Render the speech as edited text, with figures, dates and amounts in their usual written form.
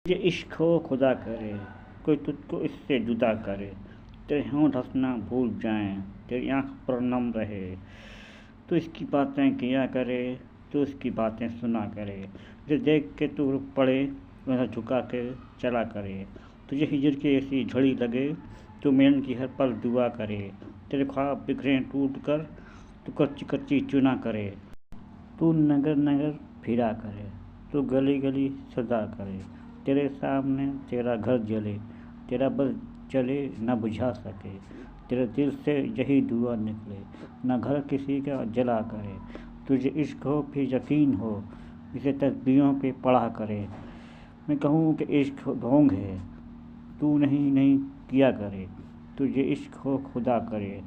یہ عشق ہو خدا کرے، کوئی تجھ کو اس سے جدا کرے، تیرے ہونٹ ہنسنا بھول جائیں، تیری آنکھ پر نم رہے، تو اس کی باتیں کیا کرے، تو اس کی باتیں سنا کرے، جسے دیکھ کے تو رک پڑے، ویسا جھکا کے چلا کرے، تجھے ہجر کی ایسی جھڑی لگے، تو ملن کی ہر پل دعا کرے، تیرے خواب بکھریں ٹوٹ کر، تو کچی کچی چنا کرے، تو نگر نگر پھرا کرے، تو گلی گلی سجا کرے، تیرے سامنے تیرا گھر جلے، تیرا بس جلے نہ بجھا سکے، تیرے دل سے یہی دعا نکلے، نہ گھر کسی کا جلا کرے، تجھے عشق ہو پھر یقین ہو، اسے تسبیحوں پہ پڑھا کرے، میں کہوں کہ عشق ڈھونگ ہے، تو نہیں کیا کرے، تجھے عشق ہو خدا کرے۔